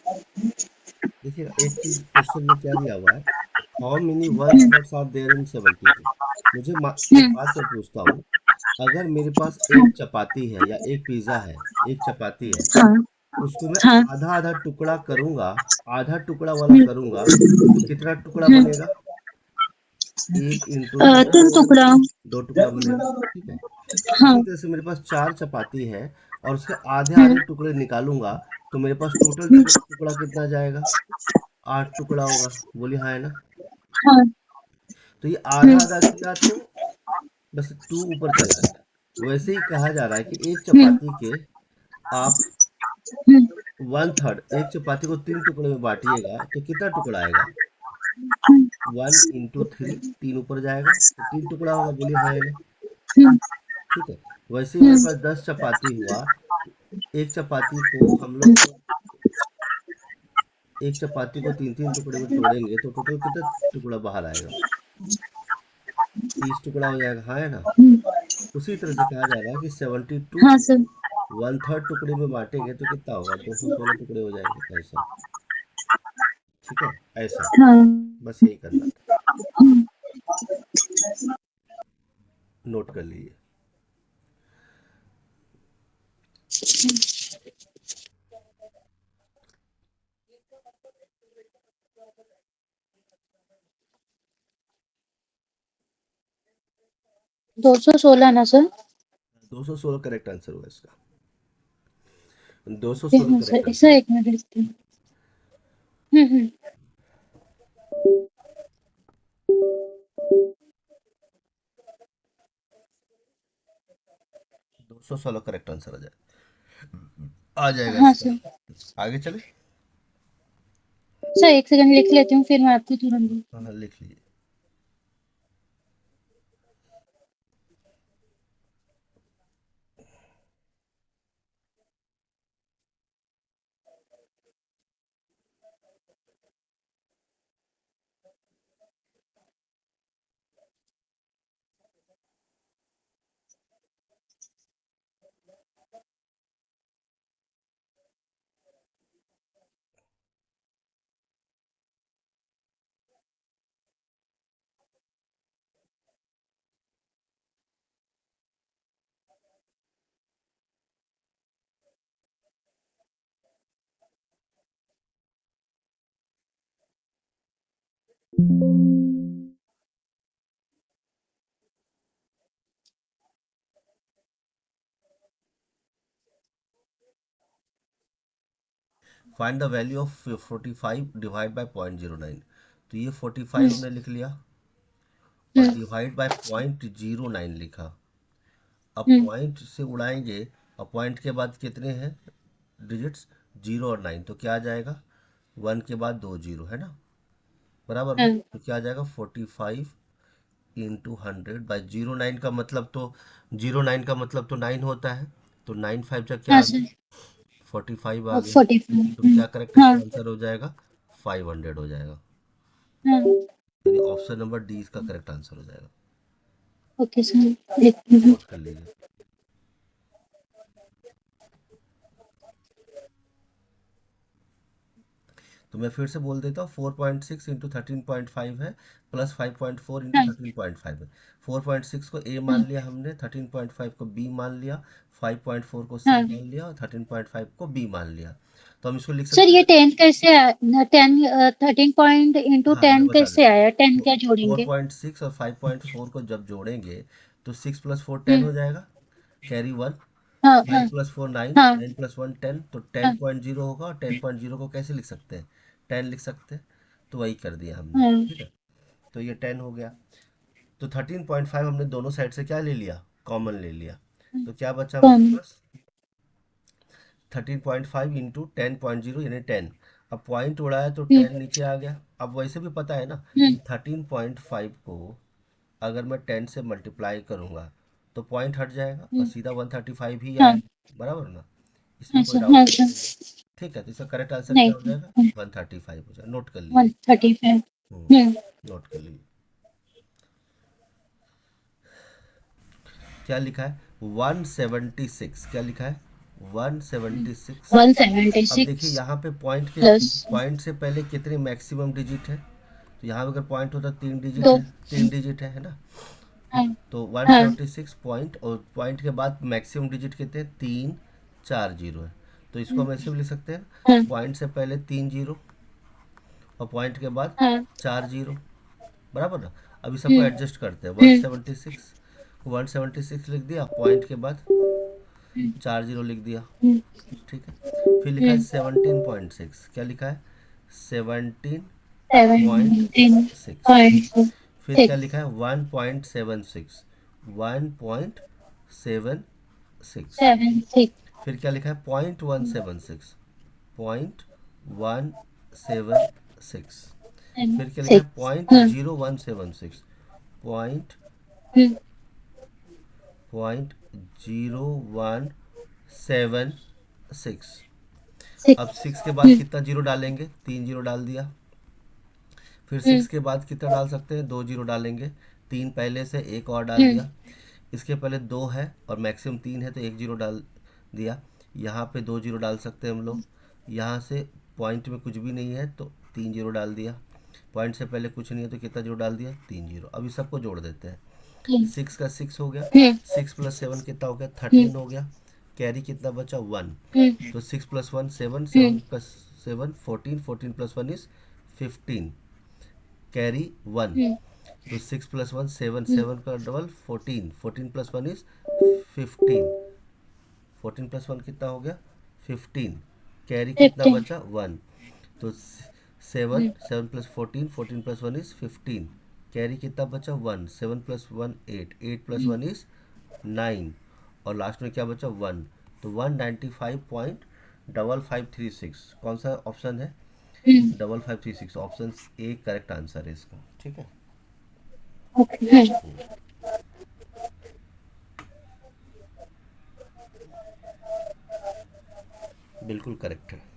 देखिएगा एक चीज क्वेश्चन में क्या दिया हुआ है, how many one thirds are there in 72। मुझे एक बात से पूछता हूँ, अगर मेरे पास एक चपाती है या एक पिज्जा है, एक चपाती है, हाँ उसको मैं हाँ। आधा आधा टुकड़ा करूंगा, आधा टुकड़ा वाला करूंगा, तो कितना टुकड़ा बनेगा? एक इंटू दो, 3 टुकड़ा। 2 टुकड़ा बनेगा। ठीक है। हाँ उसी तरह से मेरे पास 4 चपाती है और उसके आधे हम्म, आधे टुकड़े निकालूंगा, तो मेरे पास टोटल टुकड़ा कितना जाएगा? 8 टुकड़ा होगा। बोलिए हाँ है ना? हाँ तो ये आधा हम्म, आधा किया तो बस 2 ऊपर चला गया। वैसे ही कहा जा रहा है कि एक हम्म, चपाती के आप हम्म, 1/3, एक चपाती को 3 टुकड़े में बांटिएगा तो कितना टुकड़ा आएगा? 1 × 3, 3 ऊपर जाएगा तो 3 टुकड़ा होगा। बोलिए हाँ है ना? हम्म, ठीक है। वैसे ही मेरे हम्म, पास 10 चपाती हुआ, एक चपाती को हम लोग एक चपाती को 3 3 टुकड़े में तोड़ेंगे तो टोटल कितना टुकड़ा बाहर आएगा? 30 टुकड़ा हो जाएगा। हाँ है ना? उसी तरह से कहा जा रहा है कि 72 हाँ को सर। 1/3 टुकड़े में बांटेंगे तो कितना होगा? 216 टुकड़े हो जाएंगे। ऐसा। ठीक है। ऐसा हाँ बस यही करना था। नोट कर लीजिए। 216 ना सर? 216 करेक्ट आंसर हुआ इसका। 216 हाँ सर, करेक्ट ऐसा आंसर। 1 मिनट लिखते हैं। हम्म। 216 करेक्ट आंसर आ जाएगा हाँ इसका। सर। आगे चले। सर 1 सेकंड लिख लेती हूँ, फिर मैं आपको तुरंत। हाँ हाँ, लिख लीजिए। Find the value of 45 divide by 0.09। तो ये 45 हमने लिख लिया और हम्म डिवाइड बाय 0.09 लिखा। अब हम्म पॉइंट से उड़ाएंगे और पॉइंट के बाद कितने हैं डिजिट्स? 0 और 9। तो क्या आ जाएगा? 1 के बाद 2 जीरो है ना? बराबर ना? हम्म, तो क्या आ जाएगा? 45 इंटू 100/09 का मतलब तो 09 का मतलब तो 9 होता है। तो 9 5 जा क्या हाँ आ सर। गया? 45 आ गया। 45। तो क्या करेक्ट हाँ इसका आंसर हो जाएगा? 500 हो जाएगा। हाँ। यानी ऑप्शन नंबर डी इसका करेक्ट आंसर हो जाएगा। ओके सर, लिखती हूँ। नोट कर लीजिए। तो मैं फिर से बोल देता हूँ, 4.6 इंटू 13.5 है, प्लस 5.4 इंटू हाँ 13.5 है। 4.6 को ए मान हाँ लिया हमने, 13.5 को बी मान लिया, 5.4 को सी हाँ। मान लिया और 13.5 को बी मान लिया। तो हम इसको लिख सर सकते ये हैं। 10 कैसे आया? 10, 13 पॉइंट इंटू हाँ मैं 10 बता कैसे आया? 10 देता। क्या जोड़ेंगे? 4.6 और 5.4 को जब जोड़ेंगे तो 6 + 4 10 हम्म। हो जाएगा। कैरी 1। हाँ हाँ 5 + 4 9, हाँ 9 + 1 10, तो हाँ 10.0 होगा और 10.0 को कैसे लिख सकते हैं? 10 लिख सकते हैं। तो वही कर दिया हमने। हाँ ठीक है। तो ये 10 हो गया। तो 13.5 हमने दोनों साइड से क्या ले लिया? कॉमन ले लिया। तो क्या बचा हमारे कौन? पास? 13.5 इंटू 10.0 यानी 10। अब पॉइंट उड़ाया तो हम्म 10 नीचे आ गया। अब वैसे भी पता है ना हम्म कि 13.5 को अगर मैं 10 से मल्टीप्लाई करूंगा तो पॉइंट हट जाएगा और हम्म, सीधा 135 ही हाँ। आएगा। बराबर ना? इसमें कोई अच्छा डाउट हाँ नहीं सर। है। ठीक है। तो इसका करेक्ट आंसर क्या हो नहीं। जाएगा? 135 हो जाएगा। नोट कर लीजिए। 135। हम्म, हम्म। नोट कर लीजिए। क्या लिखा है? 176। क्या लिखा है? 176। अब देखिए 176 यहाँ पे प्लस पॉइंट से पहले कितने मैक्सिमम डिजिट है, तो यहाँ पे अगर पॉइंट होता 3 डिजिट 2। है, 3 डिजिट है ना। हाँ तो हाँ 176 पॉइंट, और पॉइंट के बाद मैक्सिमम डिजिट कितने हैं, 3 4 0 है। तो इसको हम ऐसे भी लिख सकते हैं, हाँ पॉइंट से पहले 3 0 और पॉइंट के बाद हाँ 4 0, बराबर ना। अभी सबको हम्म एडजस्ट करते हैं। हम्म 176 लिख दिया, पॉइंट के बाद 4 0 लिख दिया, हम्म ठीक है। फिर लिखा है 17.6, क्या लिखा है, 17.6। फिर क्या 17.6 लिखा है, 1.76, 1.76। 76 फिर क्या लिखा है, 0.176, 0.176। फिर क्या लिखा है, 6 पॉइंट हाँ zero one seven six point hmm point 0.176। 6 अब 6 के बाद कितना जीरो डालेंगे, 3 0 डाल दिया। फिर हम्म 6 के बाद कितना डाल सकते हैं, 2 0 डालेंगे। 3 पहले से, एक और डाल हम्म दिया। इसके पहले 2 है और मैक्सिमम 3 है, तो 1 0 डाल दिया। यहाँ पे 2 0 डाल सकते हैं हम लोग। यहाँ से पॉइंट में कुछ भी नहीं है तो 3 0 डाल दिया। पॉइंट से पहले कुछ नहीं है तो कितना जीरो डाल दिया, 3 0। अभी सबको जोड़ देते हैं। 6 का 6 हो गया, हम्म 6 + 7 कितना हो गया, हम्म 13 हो गया। कैरी कितना बचा, 1। हम्म तो 6 + 1 7, हम्म 7 + 7 14, 14 + 1 इज 15, कैरी 1। हम्म तो 6 + 1 7, हम्म 7 का डबल 14, 14 + 1 इज 15, 14 + 1 कितना हो गया, 15। कैरी कितना 15 बचा, 1। तो 7, 7 + 14, 14 + 1 इज 15। कैरी कितना बचा, 1। 7 + 1 8, 8 + 1 इज 9। और लास्ट में क्या बचा, 1। तो 195.5536 कौन सा ऑप्शन है, 5536। ऑप्शन ए करेक्ट आंसर है इसका, ठीक है। ओके बिल्कुल करेक्ट है।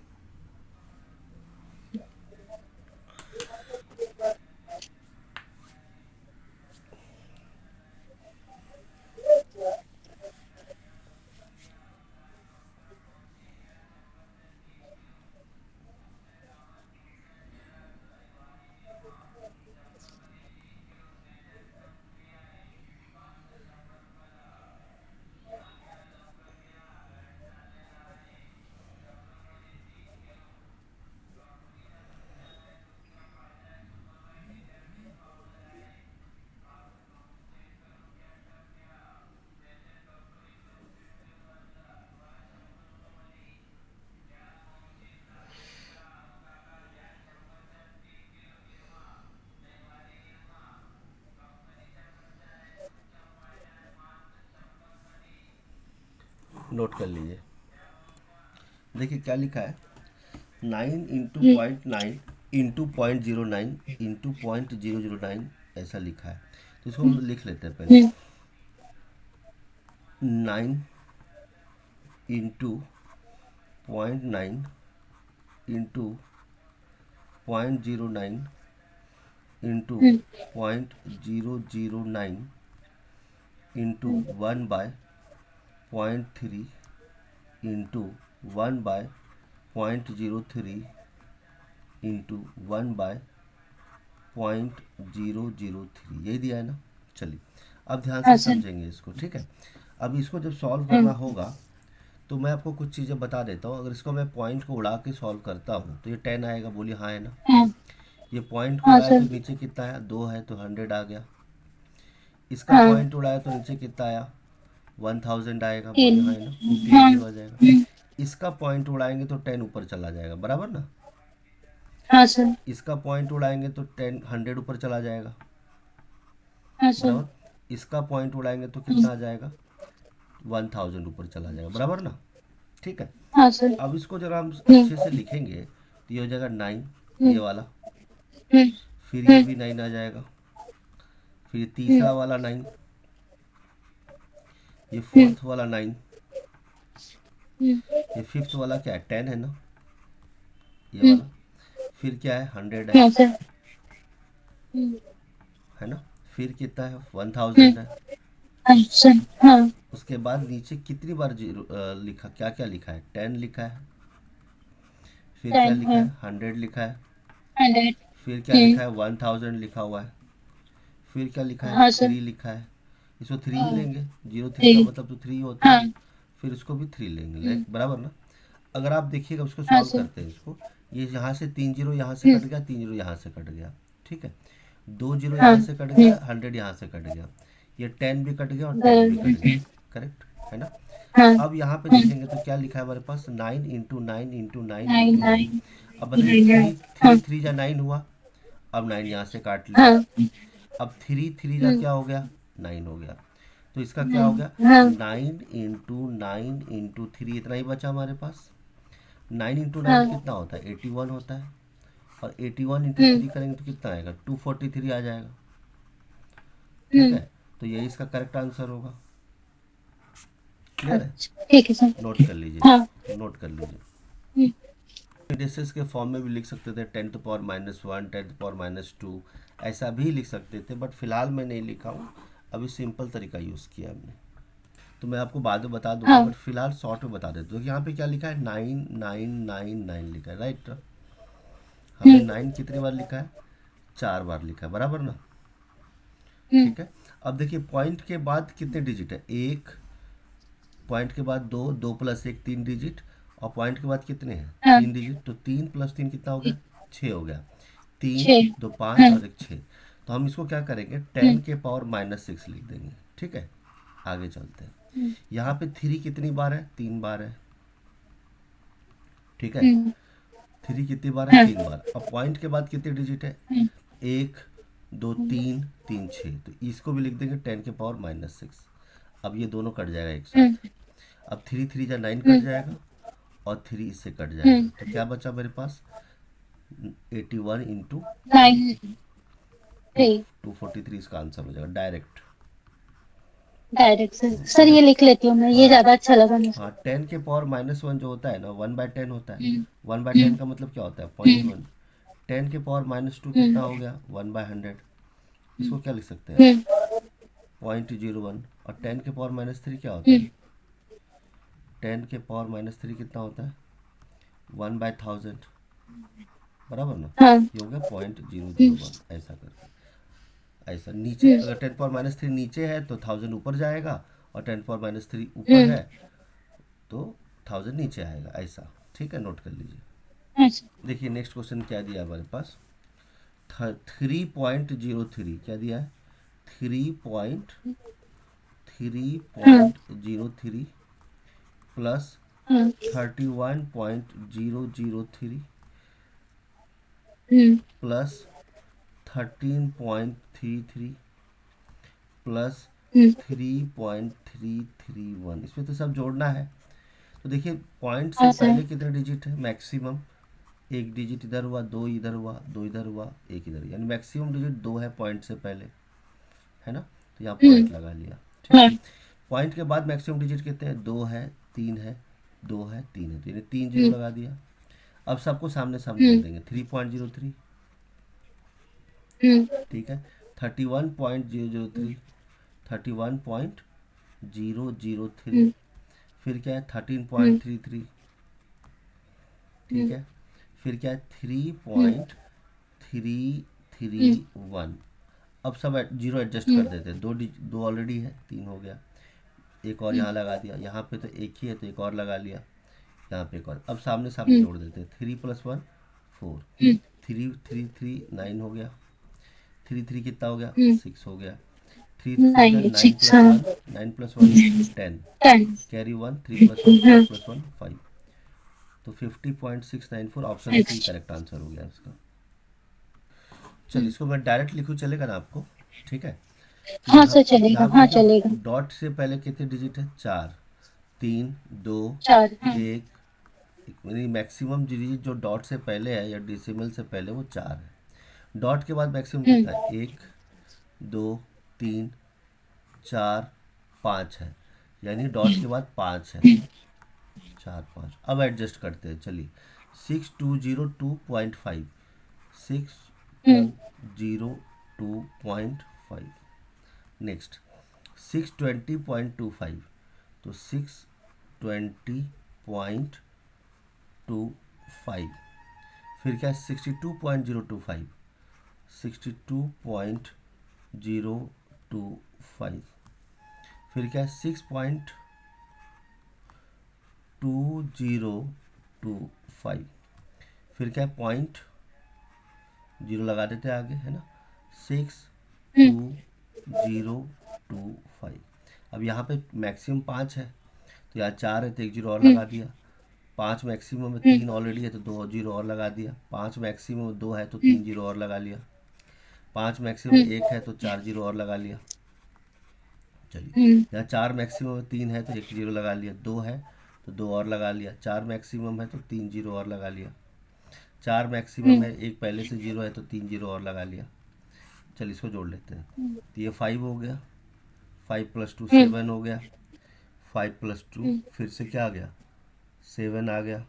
नोट कर लीजिए। देखिए क्या लिखा है, 9 × 0.9 × 0.09 × 0.009, ऐसा लिखा है। तो इसको हम लिख लेते हैं पहले। 9 × 0.9 × 0.09 × 0.009 × 1/0.3 × 1/0.03 × 1/003, यही दिया है ना। चलिए अब ध्यान से हाँ सर समझेंगे इसको, ठीक है। अब इसको जब सॉल्व करना होगा तो मैं आपको कुछ चीज़ें बता देता हूँ। अगर इसको मैं पॉइंट को उड़ा के सॉल्व करता हूँ तो ये 10 आएगा, बोलिए हाँ है ना। हाँ ये पॉइंट को हाँ उड़ाया तो सर नीचे कितना आया, 2 है तो 100 आ गया। इसका हाँ पॉइंट उड़ाया तो नीचे कितना आया, 1000 आएगा, बोलिए हाँ है ना, 10 तीन हाँ जीरो आ जाएगा। इसका पॉइंट उड़ाएंगे तो 10 ऊपर चला जाएगा, बराबर ना। हाँ सर इसका पॉइंट उड़ाएंगे तो 100 ऊपर चला जाएगा, हाँ सर बराबर। इसका पॉइंट उड़ाएंगे तो कितना आ जाएगा, 1000 ऊपर चला जाएगा, बराबर ना, ठीक है। हाँ सर अब इसको जरा हम अच्छे से लिखेंगे तो ये हो जाएगा 9, ये वाला। फिर ये भी 9 आ जाएगा। फिर तीसरा वाला 9, ये फोर्थ वाला 9, ये फिफ्थ वाला क्या है, 10 है ना, ये वाला। फिर क्या है, 100 है हाँ सर है ना। फिर कितना है, 1000 है। अच्छा। हाँ। उसके बाद नीचे कितनी बार जीरो लिखा, क्या क्या लिखा है, 10 लिखा है, फिर क्या 10। लिखा हाँ। है, 100 लिखा है, 100। फिर क्या लिखा है, 1000 लिखा हुआ है, फिर क्या लिखा है, हाँ सर। 3 लिखा है। इसको 3 ही लेंगे, जीरो थ्री का 3। मतलब तो 3 होता है। हाँ। फिर इसको भी 3 लेंगे, हम्म, बराबर ना। अगर आप देखिएगा उसको हाँ सॉल्व सर। करते हैं इसको, ये यहाँ से 3 जीरो यहाँ से हम्म, कट गया, 3 जीरो यहाँ से कट गया, ठीक है। 2 जीरो हाँ। यहाँ से कट गया, 100 यहाँ से कट गया, ये 10 भी कट गया और 10 भी कट गया, करेक्ट है ना। हाँ। अब यहाँ पे हाँ। देखेंगे तो क्या लिखा है हमारे पास, 9 इंटू 9 इंटू 9 इंटू 9। 9। अब बताइए, 9। थ्री हाँ। थ्री थ्री जा 9 हुआ। अब 9 यहाँ से काट लिया। हाँ। अब थ्री थ्री जा हम्म, क्या हो गया, 9 हो गया। तो इसका क्या हो गया, हाँ। 9 इंटू 9 इंटू 3, इतना ही बचा हमारे पास। 9 इंटू 9 हाँ। कितना होता है, 81 होता है। और 81 इंटू 3 हम्म। करेंगे तो कितना आएगा, 243 आ जाएगा, ठीक हम्म। है। तो यही इसका करेक्ट आंसर होगा। क्लियर है। अच्छा ठीक है सर। नोट कर लीजिए हाँ। इसको, नोट कर लीजिए। हम्म, इंडिसेस के फॉर्म में भी लिख सकते थे, 10⁻⁻1, 10⁻², ऐसा भी लिख सकते थे, बट फिलहाल मैं नहीं लिखा हूँ। अभी सिंपल तरीका यूज़ किया हमने, तो मैं आपको बाद में बता दूंगा, हाँ। बट फिलहाल शॉर्ट में बता देता हूँ। यहाँ पे क्या लिखा है, 9999 लिखा है, राइट। हमने हम्म। 9 कितनी बार लिखा है, 4 बार लिखा है, बराबर ना। हम्म। ठीक है। अब देखिए पॉइंट के बाद कितने डिजिट है, एक, पॉइंट के बाद दो, 2 + 1 3 डिजिट, और पॉइंट के बाद कितने हैं, हाँ। 3 डिजिट। तो 3 + 3 कितना हो गया, 6 हो गया। तीन, 6। दो पाँच हाँ। और एक 6। तो हम इसको क्या करेंगे, हम्म। 10⁻⁻6 लिख देंगे, ठीक है। आगे चलते हैं। हम्म। यहाँ पे 3 कितनी बार है, 3 बार है, ठीक है। हम्म, 3 कितनी बार है, हाँ। 3 बार। अब पॉइंट के बाद कितने डिजिट है, हम्म। एक, दो, तीन, तीन, छः। तो इसको भी लिख देंगे 10⁻⁻6। अब ये दोनों कट जाएगा एक हम्म। साथ। अब 3 3 जा 9 कट हम्म। जाएगा, और 3 इससे कट जाएगा, हम्म। तो क्या बचा मेरे पास, 81 इंटू 9। टू 3। 243 इसका आंसर हो जाएगा डायरेक्ट। डायरेक्ट सर, अब सर ये देख, लिख लेती हूँ मैं, ये हाँ, ज्यादा अच्छा लगा मुझे। हाँ, 10⁻⁻1 जो होता है ना, 1/10 होता है। हम्म। 1/10 का मतलब क्या होता है, पॉइंट हम्म। 1। 10⁻², कितना हम्म। हो गया, 1/100। इसको क्या लिख सकते हैं, हम्म। 0.01। और 10⁻³ क्या होता है, हम्म। 10⁻³ कितना होता है, 1/1000, बराबर ना। हाँ। ये हो गया पॉइंट जीरो हम्म। जीरो वन ऐसा करके। ऐसा नीचे, हम्म। अगर 10⁻³ नीचे है तो 1000 ऊपर जाएगा, और 10⁻³ ऊपर हम्म। है तो 1000 नीचे आएगा, ऐसा। ठीक है, नोट कर लीजिए। अच्छा। देखिए नेक्स्ट क्वेश्चन क्या दिया हमारे पास, 3.03 क्या दिया है, 3.03 प्लस हाँ। 31.003 हम्म। प्लस 13.33 प्लस हम्म। 3.331, इसमें तो सब जोड़ना है। तो देखिए पॉइंट से हाँ सर। पहले कितने डिजिट है, मैक्सिमम एक डिजिट इधर हुआ, दो इधर हुआ, दो इधर हुआ, एक इधर, यानी मैक्सिमम डिजिट दो है पॉइंट से पहले, है ना। तो यहाँ हम्म। पॉइंट लगा लिया, ठीक है। हाँ। पॉइंट के बाद मैक्सिमम डिजिट कितने हैं, दो है, तीन है, दो है, तीन है, तो यानी 3 जीरो हम्म। लगा दिया। अब सबको सामने सामने लिख हम्म। देंगे, 3.03, हम्म। ठीक है। 31.003, 31.003, हम्म। फिर क्या है, थर्टीन हम्म। पॉइंट थ्री थ्री ठीक हम्म। है। फिर क्या है, थ्री हम्म। पॉइंट थ्री थ्री हम्म। वन अब सब जीरो एडजस्ट कर हम्म। देते हैं, दो ऑलरेडी है, तीन हो गया। एक और हम्म। यहाँ लगा दिया, यहाँ पे तो एक ही है तो एक और लगा लिया, यहाँ पे एक और। अब सामने सामने हम्म। जोड़ देते हैं, 3 + 1 4, हम्म। 3 3 3 9 हो गया, 3 3 कितना हो गया, हम्म। 6 हो गया। 3 3 जा 9 नाइन 6। प्लस हाँ। One 9 + 1 is 10, 10। कैरी वन, 3 + 1 4 हाँ। + 1 5। तो 50.694 ऑप्शन सी अच्छा। करेक्ट आंसर हो गया इसका। चलिए हम्म। इसको मैं डायरेक्ट लिखूँ, चलेगा ना आपको, ठीक है। तो हाँ यहाँ सर चलेगा, यहाँ पे हाँ देखिए, चलेगा। डॉट से पहले कितने डिजिट है, चार, तीन, दो, 4। हाँ। एक, यानी मैक्सिमम डिजिट जो डॉट से पहले है या डेसिमल से पहले वो चार है। डॉट के बाद मैक्सिमम कितना है, हम्म। एक, दो, तीन, चार, पाँच है, यानी डॉट के बाद पाँच है, चार पाँच। अब एडजस्ट करते हैं, चलिए, 6202.5, six two hmm. Zero 2.5। Next 620.25, तो 620.25, फिर क्या है 62.025, 62.025, फिर क्या है 6.2025, फिर क्या है पॉइंट जीरो लगा देते हैं आगे, है ना, 62025। अब यहाँ पे मैक्सिमम 5 है, तो यहाँ 4 है तो एक जीरो और लगा दिया। 5 मैक्सिमम है, 3 ऑलरेडी है तो 2 जीरो और लगा दिया। 5 मैक्सिमम 2 है तो 3 जीरो और लगा लिया। 5 मैक्सिमम 1 है तो 4 जीरो और लगा लिया। चलिए, यहाँ 4 मैक्सिमम 3 है तो 1 जीरो लगा लिया। 2 है तो 2 और लगा लिया। 4 मैक्सिमम है तो 3 जीरो और लगा लिया। 4 मैक्सिमम है, एक पहले से जीरो है तो 3 जीरो और लगा लिया। चलिए इसको जोड़ लेते हैं, तो ये 5 हो गया, 5 + 2 7 हो गया, 5 + 2 फिर से क्या आ गया 7 आ गया,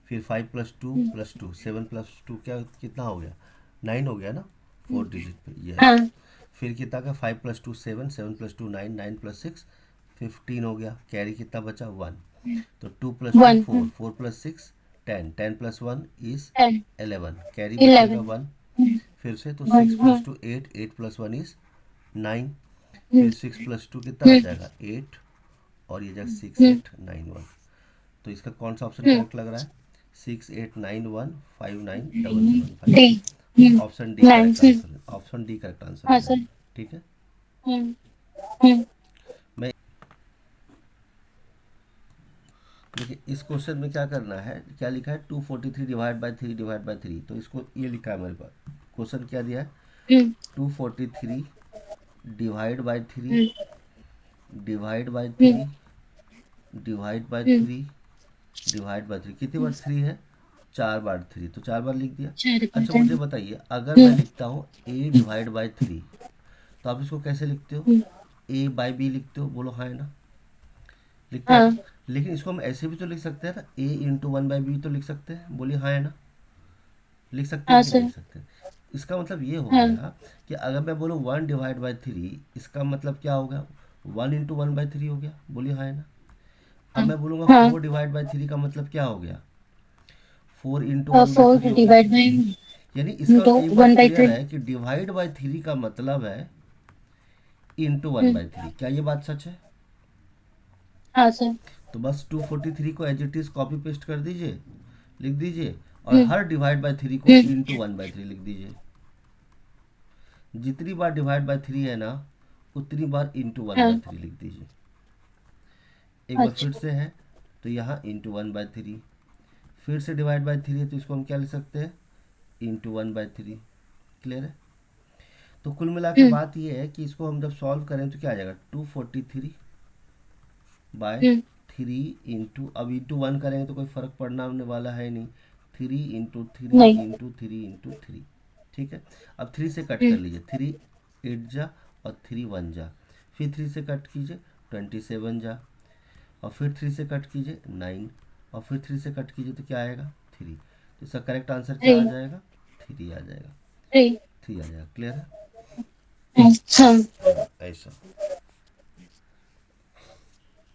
फिर 5 + 2 + 2 7 + 2 क्या कितना हो गया 9 हो गया ना, 4 डिजिट पे, यस। फिर कितना का 5 + 2 7, 7 + 2 9, 9 + 6 15 हो गया। कैरी कितना बचा 1, तो 2 + 2 4, 4 + 6 10, 10 + 1 इज 11, कैरी बचेगा 1। फिर से तो 6 + 2 8, 8 + 1 इज 9, फिर 6 + 2 कितना आ जाएगा 8, और ये जाएगा 6 8 9 1। तो इसका कौन सा ऑप्शन करेक्ट लग रहा है 6 8 9 1 5 9 7 7 5। डी। तो ऑप्शन डी करेक्ट आंसर है, ऑप्शन डी करेक्ट आंसर हाँ है सर। मेरा। ठीक है, हम्म। हम्म। मैं देखिए इस क्वेश्चन में क्या करना है, क्या लिखा है 243 डिवाइड बाई 3 डिवाइड बाई 3, तो इसको ये लिखा है मेरे पास। क्वेश्चन क्या दिया है 243 divide by 3 divide by 3 divide by 3 divide by 3, कितनी बार 3 है 4 बार 3, तो 4 बार लिख दिया। अच्छा मुझे बताइए अगर मैं लिखता हूँ a डिवाइड बाई 3, तो आप इसको कैसे लिखते हो, a बाई बी लिखते हो, बोलो हाँ है ना, लिखते हैं हाँ। ना। लेकिन इसको हम ऐसे भी तो लिख सकते हैं ना, a × 1/b तो लिख सकते हैं, बोलिए हाँ है ना, लिख सकते हैं हाँ कि नहीं सर। लिख सकते हैं। इसका मतलब ये हो हाँ। गया कि अगर मैं बोलूँ 1 डिवाइड बाई 3, इसका मतलब क्या हो गया 1 × 1/3 हो गया, बोलिए हाँ है ना। अब मैं बोलूँगा हाँ। 4 डिवाइड बाई 3 का मतलब क्या हो गया 4 × 1/3 हो गया। 4 यानी इसका टू एक बात वन बाई क्लियर थ्री। है कि डिवाइड बाई 3 का मतलब है ×1/3। क्या ये बात सच है। हाँ सर। तो बस 243 को as it is copy paste कर दीजिए, लिख दीजिए, और हर डिवाइड बाई 3 को ×1/3 लिख दीजिए। जितनी बार डिवाइड बाई 3 है ना उतनी बार हाँ। ×1/3 लिख दीजिए। एक बार फिर अच्छा। से है, तो यहाँ ×1/3, फिर से डिवाइड बाई 3 है तो इसको हम क्या लिख सकते हैं ×1/3। क्लियर है। तो कुल मिला के बात ये है कि इसको हम जब सॉल्व करें तो क्या आ जाएगा 243/3 इंटू, अब ×1 करेंगे तो कोई फ़र्क पड़ना होने वाला है नहीं, 3 × 3 नहीं। × 3 × 3। ठीक है, अब 3 से कट कर लीजिए, 3 8 जा और 3 1 जा, फिर 3 से कट कीजिए 27 जा, और फिर 3 से कट कीजिए 9, और फिर 3 से कट कीजिए तो क्या आएगा 3। तो इसका करेक्ट आंसर क्या आ थ्री। जाएगा 3 आ जाएगा, थ्री। 3 आ जाएगा। क्लियर है। हाँ। हाँ ऐसा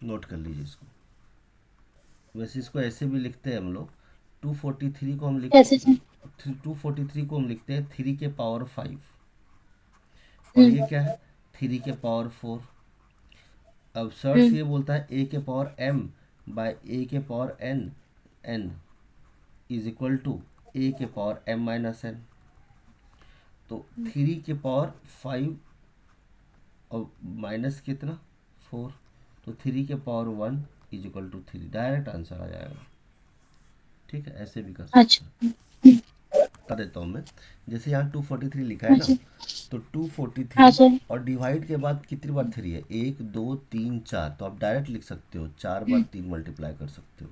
नोट कर लीजिए इसको। वैसे इसको ऐसे भी लिखते हैं हम लोग, 243 को हम लिख कैसे सर? 243 को हम लिखते हैं 3 के पावर 5, और ये क्या है 3 के पावर 4। अब सर्च ये बोलता है a के पावर m/a के power n is equal to a के पावर m-n, तो 3 के पावर 5 और माइनस कितना 4, तो 3 के power 1 is equal to 3, direct answer आ जाएगा। ठीक है, ऐसे भी कर सकते हैं। अच्छा। बता देता हूँ मैं, जैसे यहाँ 243 लिखा है ना, अच्छा। तो हाँ 243 सर। और डिवाइड के बाद कितनी बार 3 है 1 2 3 4, तो आप डायरेक्ट लिख सकते हो 4 बार 3 मल्टीप्लाई कर सकते हो,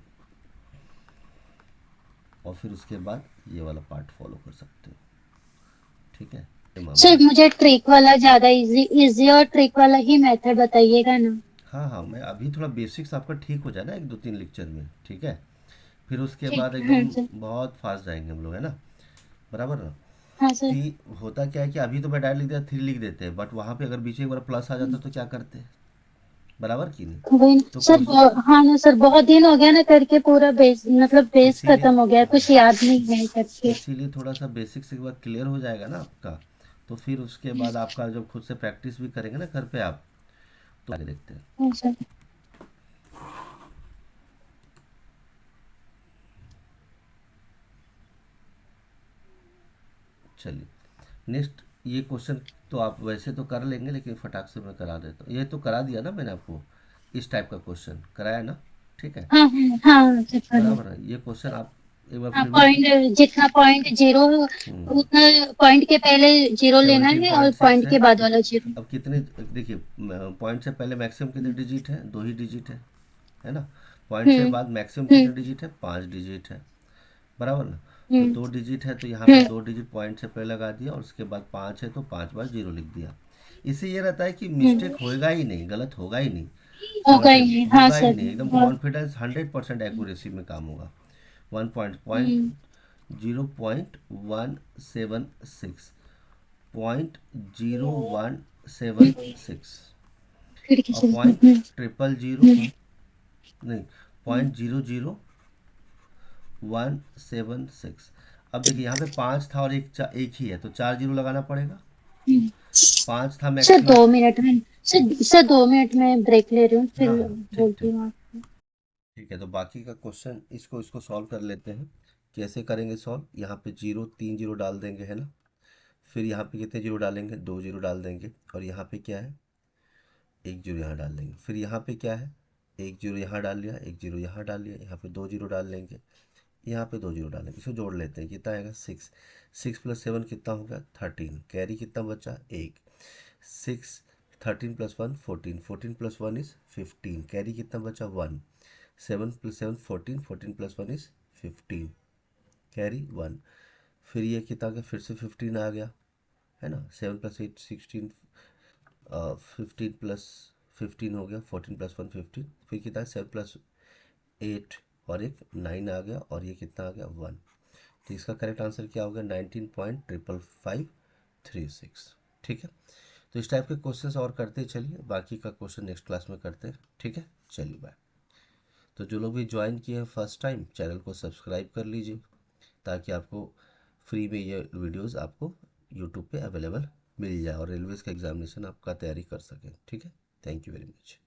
और फिर उसके बाद ये वाला पार्ट फॉलो कर सकते हो। ठीक है, ये मामला सर है। मुझे ट्रिक वाला ज्यादा इजी इजी और ट्रिक वाला ही मेथड बताइएगा ना। हाँ हाँ, मैं अभी थोड़ा बेसिक्स आपका ठीक हो जाए ना 1 2 3 लेक्चर में, ठीक है, फिर उसके बाद ठीक है। हाँ एकदम सर। बहुत फास्ट जाएंगे हम लोग, है ना, बराबर ना। हाँ सर। होता क्या है कि अभी तो मैं डायरेक्ट लिख दिया 3 लिख देते हैं, बट वहाँ पे अगर बीच में एक बार प्लस आ जाता तो क्या करते, बराबर कि नहीं। वही ना। तो सर कोई हाँ ना सर, बहुत दिन हो गया ना करके, पूरा बेस मतलब बेस इसीलिए खत्म हो गया, कुछ याद नहीं है करके। इसीलिए थोड़ा सा बेसिक से एक बार क्लियर हो जाएगा ना आपका, तो फिर उसके बाद आपका जब खुद से प्रैक्टिस भी करेंगे ना घर पे आप, तो आगे देखते हैं। हाँ सर। चलिए नेक्स्ट, ये क्वेश्चन तो आप वैसे तो कर लेंगे, लेकिन फटाक से मैं करा देता हूँ। ये तो करा दिया ना मैंने आपको, इस टाइप का क्वेश्चन कराया ना, ठीक है, हाँ हाँ हाँ सर पढ़ो। बराबर है। ये क्वेश्चन आप एक बार हाँ, फिर भी पॉइंट जितना पॉइंट जीरो हो उतना पॉइंट के पहले जीरो लेना है, और 17.6 पॉइंट है। के बाद वाला जीरो। अब कितने, देखिए पॉइंट से पहले मैक्सिमम कितने डिजिट है, 2 ही डिजिट है ना। पॉइंट से हम्म बाद मैक्सिमम हम्म कितने डिजिट है, 5 डिजिट है, बराबर ना। तो हम्म 2 डिजिट है, तो यहाँ पे हम्म 2 डिजिट पॉइंट से पहले लगा दिया, और उसके बाद 5 है तो 5 बार जीरो लिख दिया। इससे ये रहता है कि हम्म मिस्टेक होएगा ही नहीं, गलत होगा ही नहीं, होगा समझते ही हैं, नहीं, हाँ होगा ही सर। नहीं, एकदम हाँ। कॉन्फिडेंस 100% एक्यूरेसी में काम होगा। 1 0.176, 0.0176, खिड़की और से पॉइंट ट्रिपल जीरो, नहीं, 0.00176। अब देखिए यहाँ पे 5 था और एक ही है, तो 4 जीरो लगाना पड़ेगा। हम्म। 5 था सर मैक्सिमम। 2 मिनट में, सर 2 मिनट में ब्रेक ले रही हूँ, फिर हाँ हाँ, ठीक बोलती ठीक। हूँ आपको। ठीक है, तो बाकी का क्वेश्चन इसको इसको सॉल्व कर लेते हैं। कैसे करेंगे सॉल्व, यहाँ पे जीरो 3 जीरो डाल देंगे, है ना। फिर यहाँ पे कितने जीरो डालेंगे, 2 जीरो डाल देंगे, और यहाँ पे क्या है, एक जीरो यहाँ डाल देंगे। फिर यहाँ पे क्या है, एक जीरो यहाँ डाल लिया, एक जीरो यहाँ डाल लिया, यहाँ पे 2 जीरो डाल लेंगे, यहाँ पे 2 जीरो डालेंगे। इसको जोड़ लेते हैं, कितना आएगा 6। 6 + 7 कितना हो गया 13, कैरी कितना बचा एक। 6, 13 + 1 14, 14 + 1 इज 15, कैरी कितना बचा 1। 7 + 7 14, 14 + 1 इज 15, कैरी 1। फिर ये कितना आ गया, फिर से 15 आ गया, है ना। 7 + 8 16, 15 + 15 हो गया, 14 + 1 15, फिर कितना है 7 + 8 और एक 9 आ गया, और ये कितना आ गया 1। तो इसका करेक्ट आंसर क्या होगा, 19.55536। ठीक है, तो इस टाइप के क्वेश्चंस और करते चलिए, बाकी का क्वेश्चन नेक्स्ट क्लास में करते हैं, ठीक है, चलिए बाय। तो जो लोग भी ज्वाइन किए हैं फर्स्ट टाइम, चैनल को सब्सक्राइब कर लीजिए, ताकि आपको फ्री में ये वीडियोस आपको यूट्यूब पे अवेलेबल मिल जाए, और रेलवेज़ का एग्जामिनेशन आपका तैयारी कर सकें, ठीक है। Thank you very much.